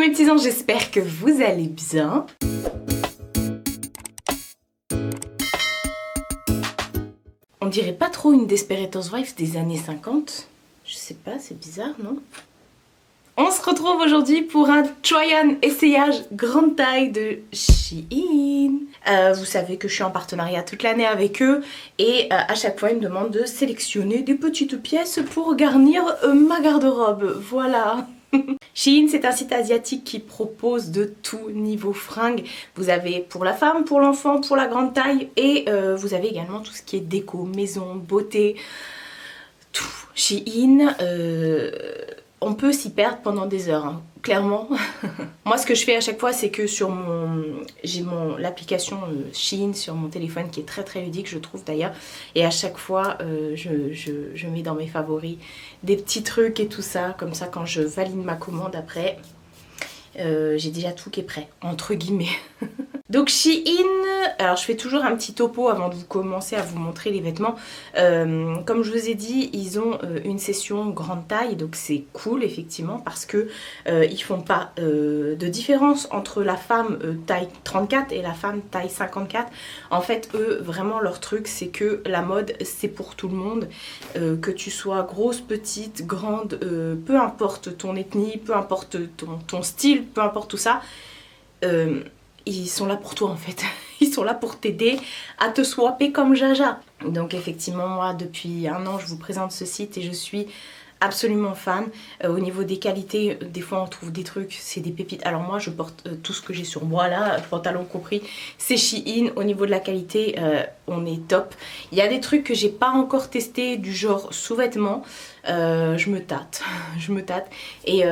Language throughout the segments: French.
mes petits anges, j'espère que vous allez bien. On dirait pas trop une Desperate Housewives des années 50. Je sais pas, c'est bizarre, non? On se retrouve aujourd'hui pour un try-on essayage grande taille de Shein. Vous savez que je suis en partenariat toute l'année avec eux et à chaque fois ils me demandent de sélectionner des petites pièces pour garnir ma garde-robe. Voilà. Shein, c'est un site asiatique qui propose de tout niveau fringues. Vous avez pour la femme, pour l'enfant, pour la grande taille et vous avez également tout ce qui est déco, maison, beauté, tout. Shein, on peut s'y perdre pendant des heures, hein, clairement. Moi, ce que je fais à chaque fois, c'est que sur j'ai l'application Shein sur mon téléphone qui est très très ludique, je trouve d'ailleurs. Et à chaque fois, je mets dans mes favoris des petits trucs et tout ça. Comme ça, quand je valide ma commande après, j'ai déjà tout qui est prêt, entre guillemets. Donc Shein, alors je fais toujours un petit topo avant de commencer à vous montrer les vêtements. Comme je vous ai dit, ils ont une session grande taille, donc c'est cool effectivement parce que ils font pas de différence entre la femme taille 34 et la femme taille 54. En fait, eux, vraiment leur truc, c'est que la mode, c'est pour tout le monde. Que tu sois grosse, petite, grande, peu importe ton ethnie, peu importe ton style, peu importe tout ça. Ils sont là pour toi en fait, ils sont là pour t'aider à te swapper comme Jaja. Donc effectivement moi depuis un an je vous présente ce site et je suis absolument fan. Au niveau des qualités, des fois on trouve des trucs, c'est des pépites. Alors moi je porte tout ce que j'ai sur moi là, pantalon compris, c'est Shein. Au niveau de la qualité, on est top. Il y a des trucs que j'ai pas encore testé du genre sous-vêtements. Je me tâte. Et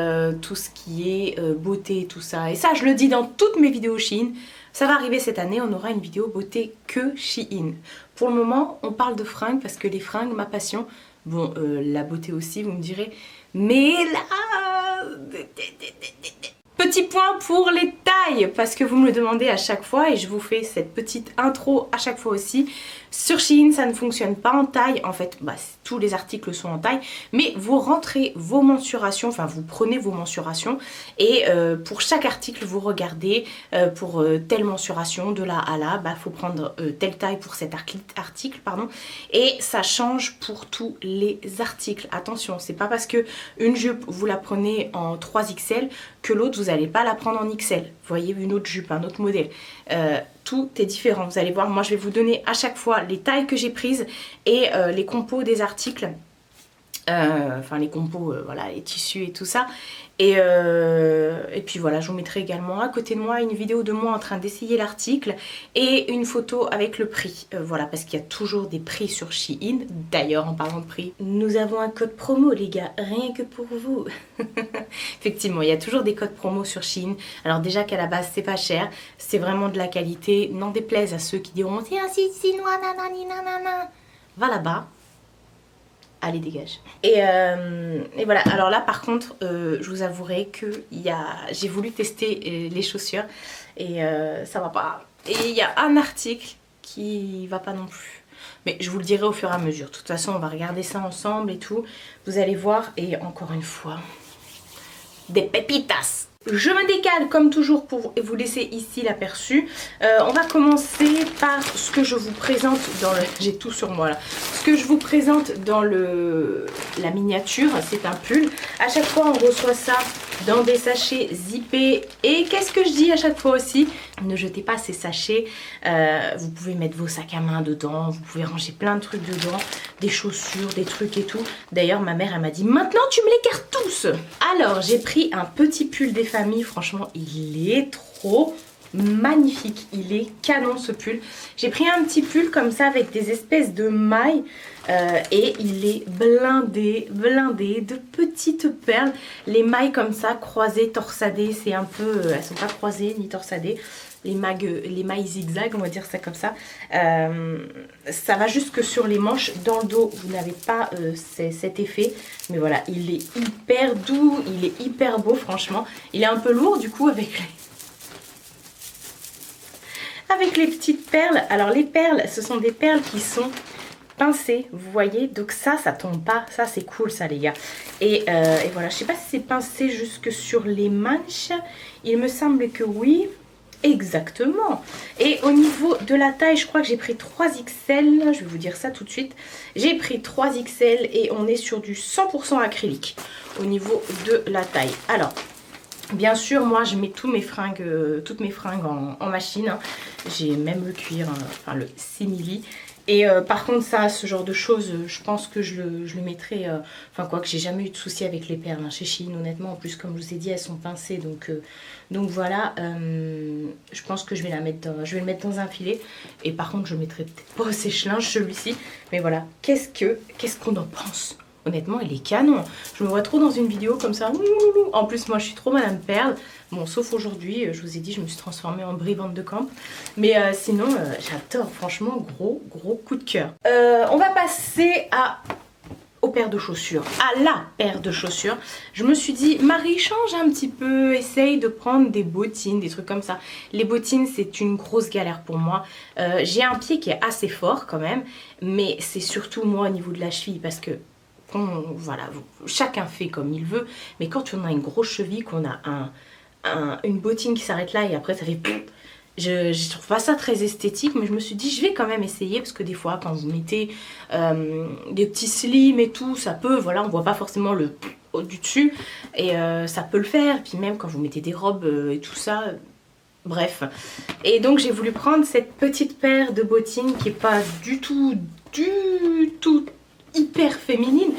tout ce qui est beauté, tout ça. Et ça je le dis dans toutes mes vidéos Shein. Ça va arriver cette année, on aura une vidéo beauté que Shein. Pour le moment, on parle de fringues parce que les fringues, ma passion. Bon, la beauté aussi, vous me direz. Mais là... Petit point pour les tailles, parce que vous me le demandez à chaque fois et je vous fais cette petite intro à chaque fois aussi. Sur Shein, ça ne fonctionne pas en taille. En fait, tous les articles sont en taille, mais vous rentrez vos mensurations, enfin vous prenez vos mensurations et pour chaque article, vous regardez pour telle mensuration, de là à là, faut prendre telle taille pour cet article, pardon. Et ça change pour tous les articles. Attention, c'est pas parce que une jupe, vous la prenez en 3XL que l'autre, vous n'allez pas la prendre en XL. Vous voyez, une autre jupe, un autre modèle. Tout est différent, vous allez voir, moi je vais vous donner à chaque fois les tailles que j'ai prises et les compos des articles, enfin les compos, voilà, les tissus et tout ça. Et puis voilà, je vous mettrai également à côté de moi une vidéo de moi en train d'essayer l'article et une photo avec le prix. Voilà, parce qu'il y a toujours des prix sur Shein. D'ailleurs, en parlant de prix, nous avons un code promo les gars, rien que pour vous. Effectivement, il y a toujours des codes promo sur Shein. Alors déjà qu'à la base, c'est pas cher, c'est vraiment de la qualité. N'en déplaise à ceux qui diront c'est un site chinois, nanani nanana. Va là-bas. Allez, dégage. Et voilà, alors là par contre, je vous avouerai que j'ai voulu tester les chaussures et ça va pas. Et il y a un article qui va pas non plus. Mais je vous le dirai au fur et à mesure. De toute façon, on va regarder ça ensemble et tout. Vous allez voir. Et encore une fois, des pépitas. Je me décale comme toujours pour vous laisser ici l'aperçu. On va commencer par ce que je vous présente dans le... J'ai tout sur moi là. Ce que je vous présente dans la miniature, c'est un pull. À chaque fois on reçoit ça dans des sachets zippés. Et qu'est-ce que je dis à chaque fois aussi? Ne jetez pas ces sachets. Vous pouvez mettre vos sacs à main dedans. Vous pouvez ranger plein de trucs dedans. Des chaussures, des trucs et tout. D'ailleurs ma mère elle m'a dit maintenant tu me les gardes tous. Alors j'ai pris un petit pull des familles. Franchement il est trop magnifique. Il est canon ce pull. J'ai pris un petit pull comme ça avec des espèces de mailles. Et il est blindé de petites perles. Les mailles comme ça, croisées, torsadées, c'est un peu... elles sont pas croisées ni torsadées. Les mailles zigzag, on va dire ça comme ça. Ça va jusque sur les manches. Dans le dos, vous n'avez pas cet effet. Mais voilà, il est hyper doux, il est hyper beau franchement. Il est un peu lourd du coup avec les petites perles. Alors les perles, ce sont des perles qui sont pincé, vous voyez, donc ça tombe pas, ça c'est cool ça les gars. Et voilà, je sais pas si c'est pincé jusque sur les manches, il me semble que oui. Exactement. Et au niveau de la taille, je crois que j'ai pris 3XL. Je vais vous dire ça tout de suite. J'ai pris 3XL et on est sur du 100% acrylique au niveau de la taille. Alors, bien sûr, moi je mets toutes mes fringues en machine. Hein. J'ai même le cuir, enfin le simili. Et par contre ça, ce genre de choses, je pense que je le mettrai, enfin quoi que j'ai jamais eu de souci avec les perles hein, chez Shein honnêtement. En plus comme je vous ai dit, elles sont pincées donc voilà, je pense que je vais le mettre dans un filet. Et par contre je le mettrai peut-être pas au sèche-linge celui-ci. Mais voilà, qu'est-ce qu'on en pense? Honnêtement, il est canon. Je me vois trop dans une vidéo comme ça. En plus, moi, je suis trop Madame Perle. Bon, sauf aujourd'hui, je vous ai dit, je me suis transformée en Brie Van de Camp. Mais sinon, j'adore. Franchement, gros coup de cœur. On va passer aux paires de chaussures. À la paire de chaussures. Je me suis dit, Marie, change un petit peu. Essaye de prendre des bottines, des trucs comme ça. Les bottines, c'est une grosse galère pour moi. J'ai un pied qui est assez fort quand même. Mais c'est surtout moi au niveau de la cheville parce que voilà, chacun fait comme il veut, mais quand on a une grosse cheville, qu'on a une bottine qui s'arrête là et après ça fait pouf, je trouve pas ça très esthétique, mais je me suis dit je vais quand même essayer parce que des fois quand vous mettez des petits slims et tout, ça peut, voilà, on voit pas forcément le du dessus et ça peut le faire, puis même quand vous mettez des robes et tout ça, bref. Et donc j'ai voulu prendre cette petite paire de bottines qui est pas du tout hyper féminine.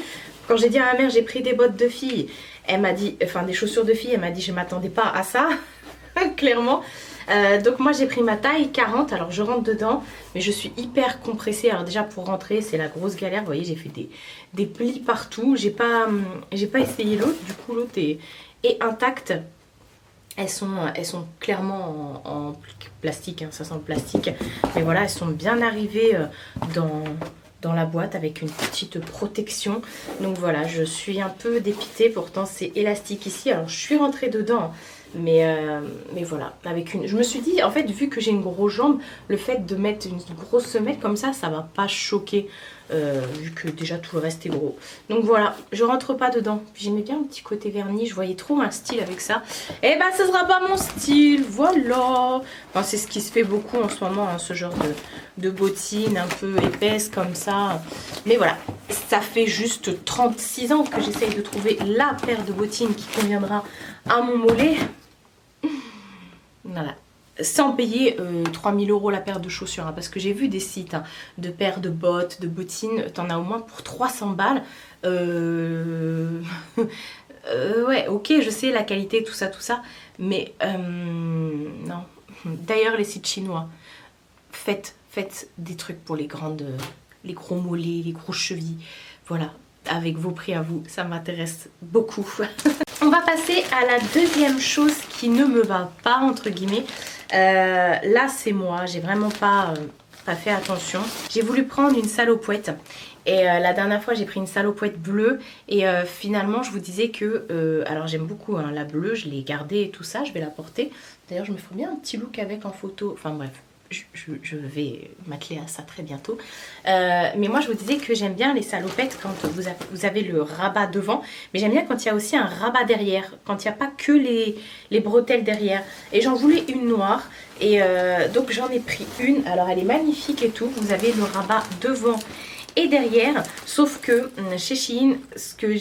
Quand j'ai dit à ma mère j'ai pris des bottes de fille, elle m'a dit, enfin des chaussures de fille, elle m'a dit je m'attendais pas à ça, clairement. Donc moi j'ai pris ma taille 40, alors je rentre dedans, mais je suis hyper compressée. Alors déjà pour rentrer c'est la grosse galère, vous voyez j'ai fait des plis partout, j'ai pas essayé l'autre, du coup l'autre est intacte. Elles sont clairement en plastique, hein, ça sent le plastique, mais voilà elles sont bien arrivées dans la boîte avec une petite protection. Donc voilà, je suis un peu dépitée, pourtant c'est élastique ici. Alors je suis rentrée dedans, mais voilà, je me suis dit, en fait, vu que j'ai une grosse jambe, le fait de mettre une grosse semelle comme ça va pas choquer, vu que déjà tout le reste est gros. Donc voilà, je rentre pas dedans. J'aimais bien un petit côté vernis, je voyais trop un style avec ça. Et ben ce sera pas mon style, voilà. Enfin, c'est ce qui se fait beaucoup en ce moment, hein, ce genre de bottines un peu épaisses comme ça. Mais voilà, ça fait juste 36 ans que j'essaye de trouver la paire de bottines qui conviendra à mon mollet. Voilà. Sans payer 3000 € la paire de chaussures, hein, parce que j'ai vu des sites hein, de paires de bottes, de bottines, t'en as au moins pour 300 balles. Ouais, ok, je sais la qualité, tout ça, mais non. D'ailleurs, les sites chinois, faites des trucs pour les gros mollets, les grosses chevilles, voilà, avec vos prix à vous, ça m'intéresse beaucoup. On va passer à la deuxième chose qui ne me va pas, entre guillemets. Là, c'est moi, j'ai vraiment pas fait attention. J'ai voulu prendre une salopouette. Et la dernière fois, j'ai pris une salopouette bleue. Et finalement, je vous disais que... alors, j'aime beaucoup hein, la bleue, je l'ai gardée et tout ça, je vais la porter. D'ailleurs, je me ferai bien un petit look avec en photo. Enfin, bref. Je vais m'atteler à ça très bientôt. Mais moi je vous disais que j'aime bien les salopettes quand vous avez le rabat devant. Mais j'aime bien quand il y a aussi un rabat derrière. Quand il n'y a pas que les bretelles derrière. Et j'en voulais une noire. Et donc j'en ai pris une. Alors elle est magnifique et tout. Vous avez le rabat devant et derrière. Sauf que chez Shein, ce que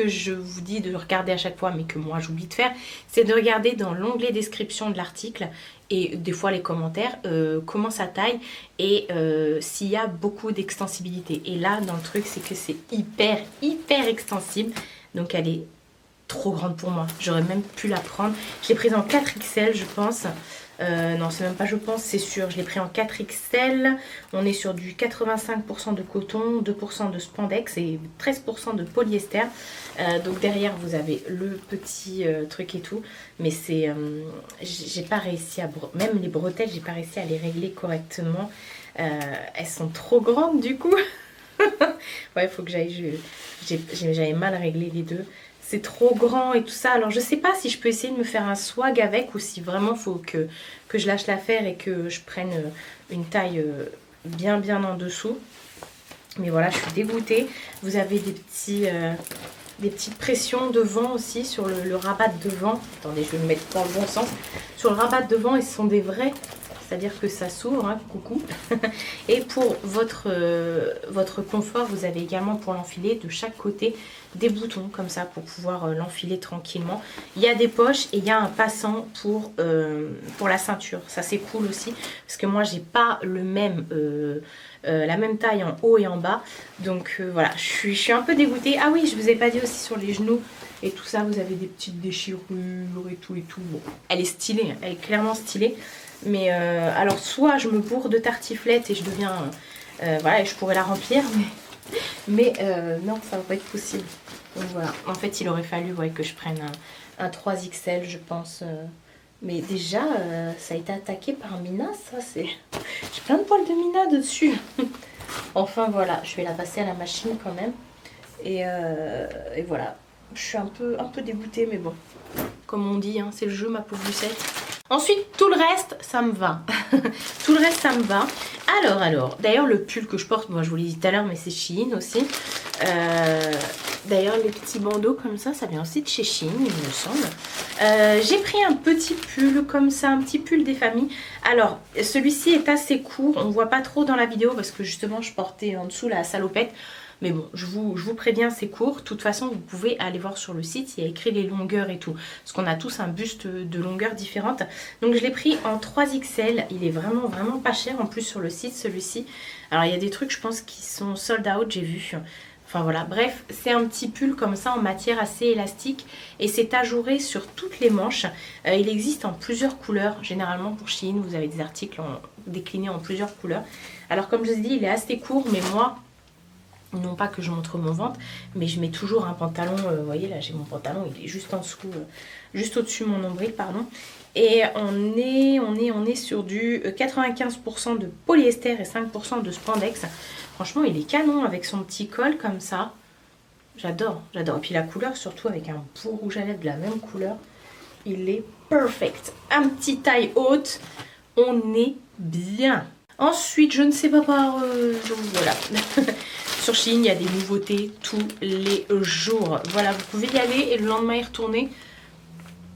je vous dis de regarder à chaque fois, mais que moi j'oublie de faire, c'est de regarder dans l'onglet description de l'article et des fois les commentaires, comment ça taille et s'il y a beaucoup d'extensibilité. Et là, dans le truc, c'est que c'est hyper extensible. Donc elle est trop grande pour moi. J'aurais même pu la prendre. Je l'ai prise en 4XL, je pense. Non, c'est même pas je pense, c'est sûr. Je l'ai pris en 4XL. On est sur du 85% de coton, 2% de spandex et 13% de polyester. Donc derrière, vous avez le petit truc et tout. Mais c'est... j'ai pas réussi à... Même les bretelles, j'ai pas réussi à les régler correctement. Elles sont trop grandes du coup. Ouais, il faut que j'aille... J'avais mal réglé les deux. C'est trop grand et tout ça. Alors je sais pas si je peux essayer de me faire un swag avec ou si vraiment faut que je lâche l'affaire et que je prenne une taille bien en dessous. Mais voilà, je suis dégoûtée. Vous avez des petites pressions de vent aussi sur le rabat de devant. Attendez, je vais me mettre dans le bon sens. Sur le rabat de devant, et ce sont des vrais. C'est-à-dire que ça s'ouvre, hein, coucou. Et pour votre confort, vous avez également pour l'enfiler de chaque côté des boutons comme ça pour pouvoir l'enfiler tranquillement. Il y a des poches et il y a un passant pour la ceinture. Ça c'est cool aussi parce que moi j'ai pas la même taille en haut et en bas. Donc voilà, je suis un peu dégoûtée. Ah oui, je vous ai pas dit aussi sur les genoux et tout ça, vous avez des petites déchirures et tout. Bon, elle est stylée, elle est clairement stylée. Mais alors soit je me bourre de tartiflette et je deviens voilà, et je pourrais la remplir, mais non, ça va pas être possible. Donc voilà, en fait il aurait fallu que je prenne un 3XL je pense. Mais déjà ça a été attaqué par Mina, ça c'est... J'ai plein de poils de Mina dessus. Enfin voilà, je vais la passer à la machine quand même. Et voilà, je suis un peu dégoûtée, mais bon, comme on dit, hein, c'est le jeu ma pauvre Lucette. Ensuite, tout le reste, ça me va. Tout le reste, ça me va. Alors, d'ailleurs, le pull que je porte, moi je vous l'ai dit tout à l'heure, mais c'est Shein aussi. D'ailleurs, les petits bandeaux comme ça vient aussi de chez Shein, il me semble. J'ai pris un petit pull comme ça, un petit pull des familles. Alors, celui-ci est assez court, on ne voit pas trop dans la vidéo parce que justement, je portais en dessous la salopette. Mais bon, je vous préviens, c'est court. De toute façon, vous pouvez aller voir sur le site, il y a écrit les longueurs et tout. Parce qu'on a tous un buste de longueur différente. Donc je l'ai pris en 3XL. Il est vraiment pas cher en plus sur le site, celui-ci. Alors il y a des trucs, je pense, qui sont sold out, j'ai vu. Enfin voilà, bref, c'est un petit pull comme ça en matière assez élastique. Et c'est ajouré sur toutes les manches. Il existe en plusieurs couleurs. Généralement pour Shein, vous avez des articles déclinés en plusieurs couleurs. Alors comme je vous ai dit, il est assez court, mais moi... Non pas que je montre mon ventre, mais je mets toujours un pantalon, vous voyez là j'ai mon pantalon, il est juste en dessous, juste au-dessus de mon nombril, pardon. Et on est sur du 95% de polyester et 5% de spandex. Franchement il est canon avec son petit col comme ça. J'adore. Et puis la couleur surtout avec un beau rouge à lèvres de la même couleur. Il est perfect. Un petit taille haute, on est bien. Ensuite, je ne sais pas par... donc voilà. Sur Shein, il y a des nouveautés tous les jours. Voilà, vous pouvez y aller et le lendemain y retourner.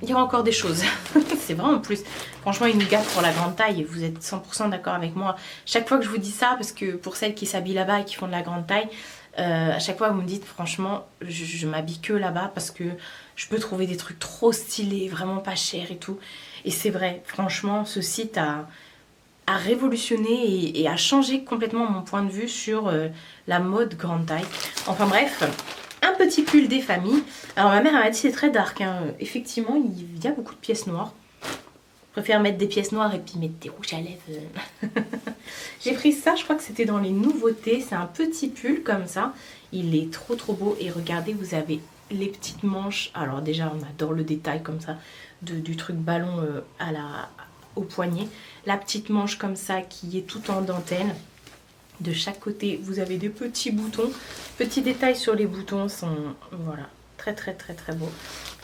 Il y aura encore des choses. C'est vrai en plus. Franchement, il nous gâte pour la grande taille et vous êtes 100% d'accord avec moi. Chaque fois que je vous dis ça, parce que pour celles qui s'habillent là-bas et qui font de la grande taille, à chaque fois vous me dites franchement, je m'habille que là-bas parce que je peux trouver des trucs trop stylés, vraiment pas chers et tout. Et c'est vrai, franchement, ce site a révolutionné et a changé complètement mon point de vue sur la mode grande taille. Enfin bref, un petit pull des familles. Alors ma mère elle m'a dit c'est très dark, hein. Effectivement il y a beaucoup de pièces noires. Je préfère mettre des pièces noires et puis mettre des rouges à lèvres. J'ai pris ça, je crois que c'était dans les nouveautés. C'est un petit pull comme ça. Il est trop beau et regardez, vous avez les petites manches. Alors déjà on adore le détail comme ça du truc ballon au poignet. La petite manche comme ça qui est tout en dentelle. De chaque côté vous avez des petits boutons. Petits détails sur les boutons sont voilà très beaux.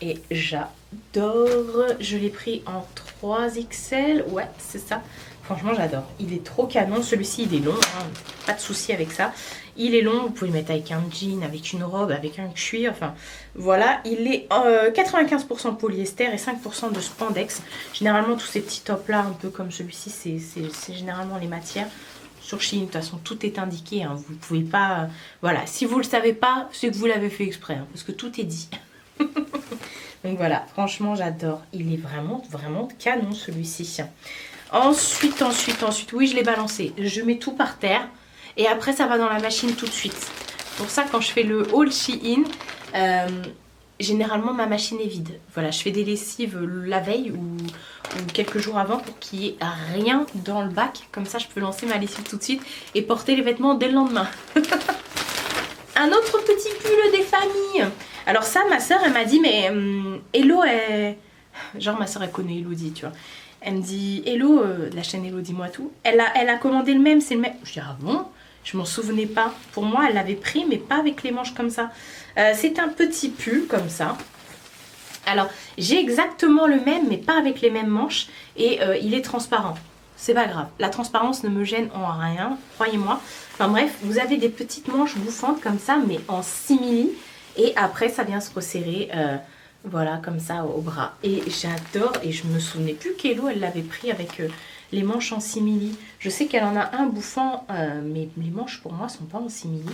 Et j'adore. Je l'ai pris en 3XL. Ouais c'est ça. Franchement j'adore. Il est trop canon. Celui-ci il est long, hein. Pas de souci avec ça. Il est long, vous pouvez le mettre avec un jean, avec une robe, avec un cuir, enfin voilà. Il est 95% polyester et 5% de spandex. Généralement tous ces petits tops là, un peu comme celui-ci, c'est généralement les matières. Sur Shein, de toute façon tout est indiqué, hein. Vous ne pouvez pas... voilà, si vous ne le savez pas, c'est que vous l'avez fait exprès, hein, parce que tout est dit. Donc voilà, franchement j'adore. Il est vraiment canon celui-ci. Ensuite, oui je l'ai balancé. Je mets tout par terre. Et après ça va dans la machine tout de suite. Pour ça quand je fais le haul Shein, généralement ma machine est vide. Voilà, je fais des lessives la veille ou quelques jours avant pour qu'il n'y ait rien dans le bac. Comme ça je peux lancer ma lessive tout de suite et porter les vêtements dès le lendemain. Un autre petit pull des familles. Alors ça ma soeur elle m'a dit mais Hello est... Genre ma soeur elle connaît Elodie tu vois. Elle me dit Hello, de la chaîne Hello dis-moi tout. Elle a commandé le même, c'est le même. Je dis ah bon? Je m'en souvenais pas. Pour moi, elle l'avait pris, mais pas avec les manches comme ça. C'est un petit pull comme ça. Alors, j'ai exactement le même, mais pas avec les mêmes manches. Et il est transparent. c'est pas grave. La transparence ne me gêne en rien, croyez-moi. Enfin bref, vous avez des petites manches bouffantes comme ça, mais en simili. Et après, ça vient se resserrer, voilà, comme ça au bras. Et j'adore, et je me souvenais plus qu'Hello, elle l'avait pris avec les manches en simili. Je sais qu'elle en a un bouffant, mais les manches pour moi sont pas en simili.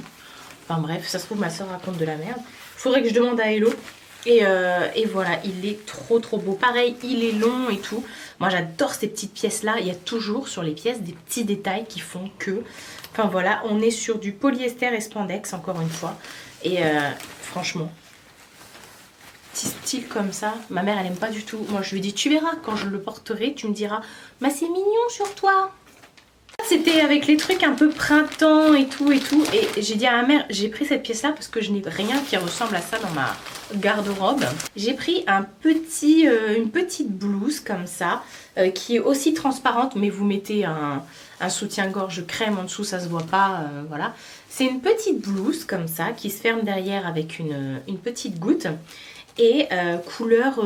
Enfin bref, ça se trouve ma soeur raconte de la merde. Faudrait que je demande à Hello. Et voilà, il est trop beau. Pareil, il est long et tout. Moi j'adore ces petites pièces là. Il y a toujours sur les pièces des petits détails qui font que... Enfin voilà, on est sur du polyester et spandex encore une fois. Et franchement, petit style comme ça, ma mère elle aime pas du tout. Moi je lui dis tu verras, quand je le porterai, tu me diras bah c'est mignon sur toi. C'était avec les trucs un peu printemps et tout. Et j'ai dit à ma mère, j'ai pris cette pièce là parce que je n'ai rien qui ressemble à ça dans ma garde-robe. J'ai pris une petite blouse comme ça qui est aussi transparente, mais vous mettez un soutien-gorge crème en dessous, ça se voit pas, voilà. C'est une petite blouse comme ça qui se ferme derrière avec une petite goutte et couleur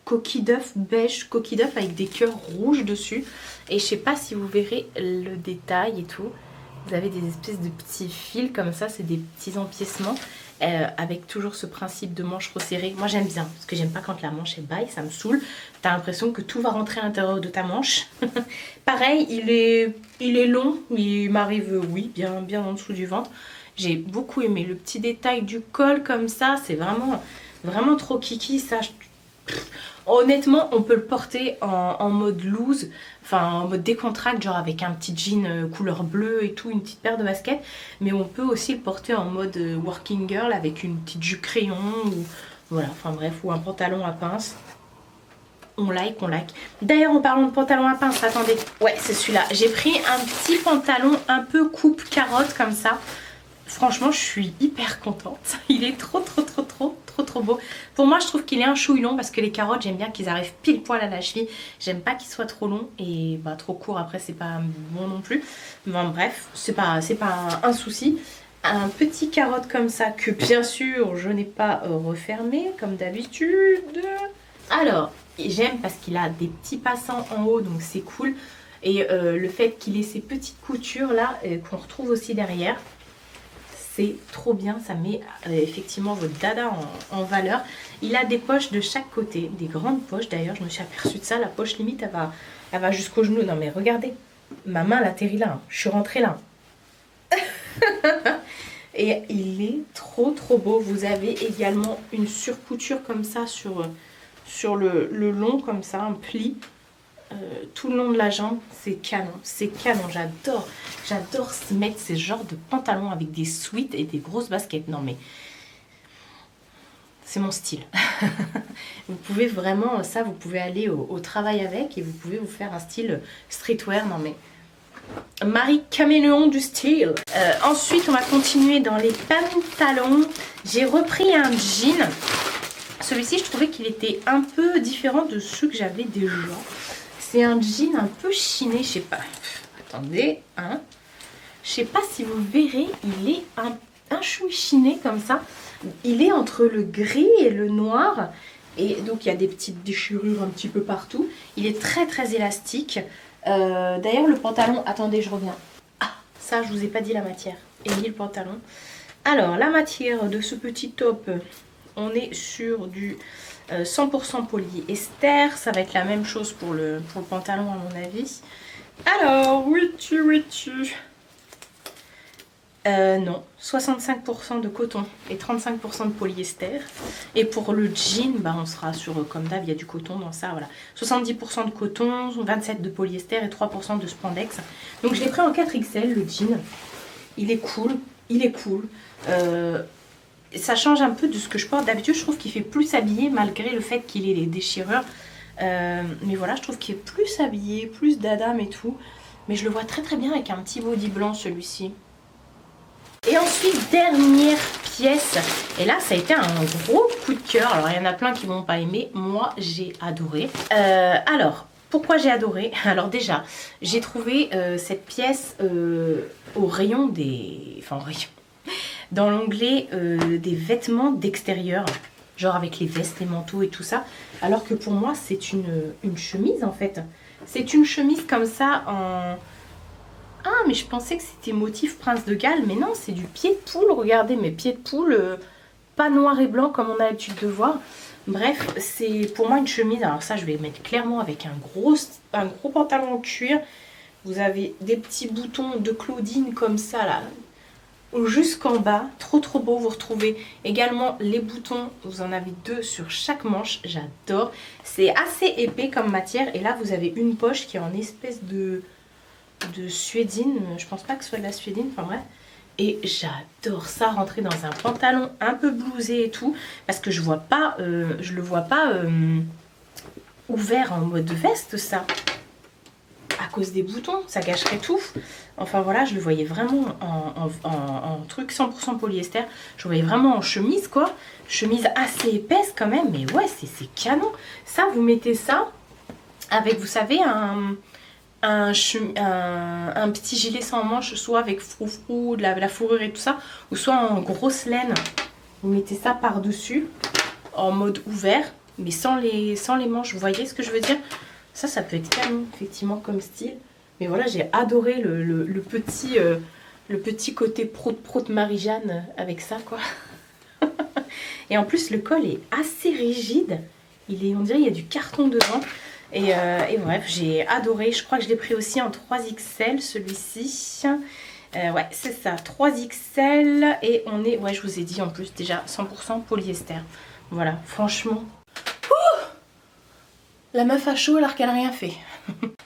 coquille d'œuf, beige coquille d'œuf avec des cœurs rouges dessus. Et je sais pas si vous verrez le détail et tout. Vous avez des espèces de petits fils comme ça, c'est des petits empiècements avec toujours ce principe de manche resserrée. Moi j'aime bien, parce que j'aime pas quand la manche est baille, ça me saoule. T'as l'impression que tout va rentrer à l'intérieur de ta manche. Pareil, il est long, il m'arrive, oui, bien en dessous du ventre. J'ai beaucoup aimé le petit détail du col comme ça, c'est vraiment trop kiki ça. Honnêtement, on peut le porter en mode loose, enfin en mode décontracte, genre avec un petit jean couleur bleue et tout, une petite paire de baskets. Mais on peut aussi le porter en mode working girl avec une petite jupe crayon ou voilà, enfin bref, ou un pantalon à pince. On like. D'ailleurs, en parlant de pantalon à pince, attendez, ouais, c'est celui-là. J'ai pris un petit pantalon un peu coupe carotte comme ça. Franchement, je suis hyper contente. Il est trop beau. Pour moi, je trouve qu'il est un chouille long parce que les carottes, j'aime bien qu'ils arrivent pile poil à la cheville. J'aime pas qu'ils soient trop longs et bah, trop courts après, c'est pas bon non plus. Bon, bref, c'est pas un souci. Un petit carotte comme ça que bien sûr, je n'ai pas refermé comme d'habitude. Alors, j'aime parce qu'il a des petits passants en haut, donc c'est cool. Et le fait qu'il ait ces petites coutures là, qu'on retrouve aussi derrière. C'est trop bien, ça met effectivement votre dada en valeur. Il a des poches de chaque côté, des grandes poches d'ailleurs, je me suis aperçue de ça, la poche limite elle va jusqu'au genou. Non mais regardez, ma main elle atterrit là, hein. Je suis rentrée là. Et il est trop beau. Vous avez également une surcouture comme ça sur le long comme ça, un pli. Tout le long de la jambe, c'est canon, j'adore mettre ces genres de pantalons avec des sweats et des grosses baskets. Non mais c'est mon style. Vous pouvez vraiment, ça vous pouvez aller au travail avec et vous pouvez vous faire un style streetwear. Non mais Marie Caméléon du style. Ensuite on va continuer dans les pantalons. J'ai repris un jean. Celui-ci je trouvais qu'il était un peu différent de ceux que j'avais déjà. C'est un jean un peu chiné, je sais pas. Attendez, hein. Je sais pas si vous verrez, il est un chouille chiné comme ça. Il est entre le gris et le noir. Et donc il y a des petites déchirures un petit peu partout. Il est très élastique. D'ailleurs le pantalon, attendez je reviens. Ah, ça je vous ai pas dit la matière. Et ni le pantalon. Alors la matière de ce petit top, on est sur du... 100% polyester, ça va être la même chose pour le pantalon à mon avis. Alors, où es-tu non, 65% de coton et 35% de polyester. Et pour le jean, bah, on sera sur, comme d'hab, il y a du coton dans ça, voilà. 70% de coton, 27% de polyester et 3% de spandex. Donc je l'ai pris en 4XL, le jean. Il est cool, ça change un peu de ce que je porte d'habitude. Je trouve qu'il fait plus habillé malgré le fait qu'il ait les déchirures. Mais voilà, je trouve qu'il est plus habillé, plus d'adam et tout. Mais je le vois très bien avec un petit body blanc celui-ci. Et ensuite, dernière pièce. Et là, ça a été un gros coup de cœur. Alors, il y en a plein qui vont pas aimer. Moi, j'ai adoré. Alors, pourquoi j'ai adoré? Alors déjà, j'ai trouvé cette pièce au rayon des... Enfin, au rayon... Dans l'onglet des vêtements d'extérieur, genre avec les vestes, les manteaux et tout ça. Alors que pour moi, c'est une chemise en fait. C'est une chemise comme ça en... Ah, mais je pensais que c'était motif Prince de Galles, mais non, c'est du pied de poule. Regardez mes pieds de poule, pas noir et blanc comme on a l'habitude de voir. Bref, c'est pour moi une chemise. Alors ça, je vais mettre clairement avec un gros pantalon en cuir. Vous avez des petits boutons de Claudine comme ça là, jusqu'en bas. Trop beau. Vous retrouvez également les boutons. Vous en avez 2 sur chaque manche. J'adore. C'est assez épais comme matière. Et là, vous avez une poche qui est en espèce de suédine. Je pense pas que ce soit de la suédine. Enfin bref. Et j'adore ça, rentrer dans un pantalon un peu blousé et tout. Parce que je vois pas, je le vois pas ouvert en mode veste, ça. À cause des boutons, ça gâcherait tout. Enfin voilà, je le voyais vraiment en truc 100% polyester. Je le voyais vraiment en chemise, quoi. Chemise assez épaisse quand même. Mais ouais, c'est canon. Ça, vous mettez ça avec, vous savez, un petit gilet sans manches, soit avec froufrou, de la fourrure et tout ça, ou soit en grosse laine. Vous mettez ça par-dessus, en mode ouvert, mais sans les manches. Vous voyez ce que je veux dire? Ça peut être canon, effectivement, comme style. Mais voilà, j'ai adoré le petit côté prout Marie-Jeanne avec ça, quoi. Et en plus, le col est assez rigide. On dirait qu'il y a du carton dedans. Et bref, j'ai adoré. Je crois que je l'ai pris aussi en 3XL, celui-ci. Ouais, c'est ça, 3XL. Et on est, ouais, je vous ai dit en plus, déjà 100% polyester. Voilà, franchement. La meuf a chaud alors qu'elle n'a rien fait.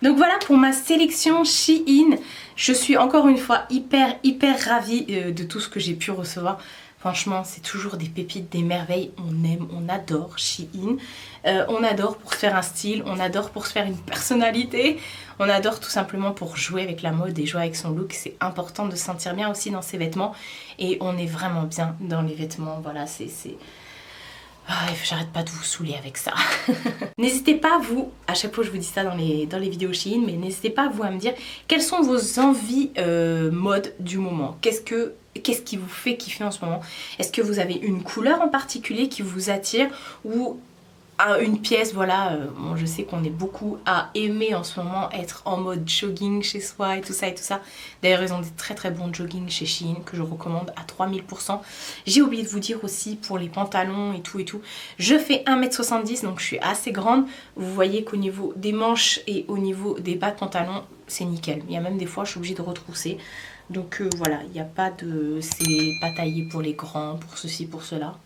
Donc voilà pour ma sélection Shein. Je suis encore une fois hyper ravie de tout ce que j'ai pu recevoir. Franchement, c'est toujours des pépites, des merveilles. On aime, on adore Shein. On adore pour se faire un style, on adore pour se faire une personnalité. On adore tout simplement pour jouer avec la mode et jouer avec son look. C'est important de se sentir bien aussi dans ses vêtements. Et on est vraiment bien dans les vêtements. Voilà, c'est... Ah, j'arrête pas de vous saouler avec ça. N'hésitez pas, vous, à chaque fois je vous dis ça dans les vidéos Shein, mais n'hésitez pas, vous, à me dire quelles sont vos envies mode du moment. Qu'est-ce qui vous fait kiffer en ce moment? Est-ce que vous avez une couleur en particulier qui vous attire, ou une pièce, voilà, bon, je sais qu'on est beaucoup à aimer en ce moment être en mode jogging chez soi et tout ça et tout ça. D'ailleurs, ils ont des très bons jogging chez Shein que je recommande à 3000%. J'ai oublié de vous dire aussi pour les pantalons et tout. Je fais 1m70, donc je suis assez grande. Vous voyez qu'au niveau des manches et au niveau des bas de pantalon, c'est nickel. Il y a même des fois, je suis obligée de retrousser. Donc voilà, il n'y a pas de... C'est pas taillé pour les grands, pour ceci, pour cela.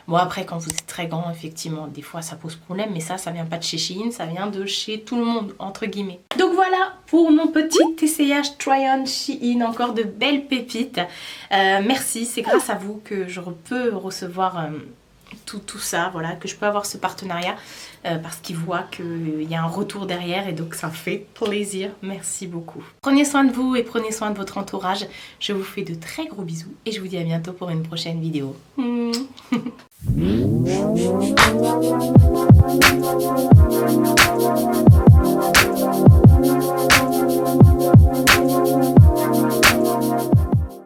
Bon, après, quand vous êtes très grand, effectivement, des fois ça pose problème, mais ça vient pas de chez Shein, ça vient de chez tout le monde, entre guillemets. Donc voilà pour mon petit essayage try-on Shein, encore de belles pépites. Merci, c'est grâce à vous que je peux recevoir tout ça, voilà, que je peux avoir ce partenariat, parce qu'ils voient qu'il y a un retour derrière et donc ça fait plaisir. Merci beaucoup. Prenez soin de vous et prenez soin de votre entourage. Je vous fais de très gros bisous et je vous dis à bientôt pour une prochaine vidéo.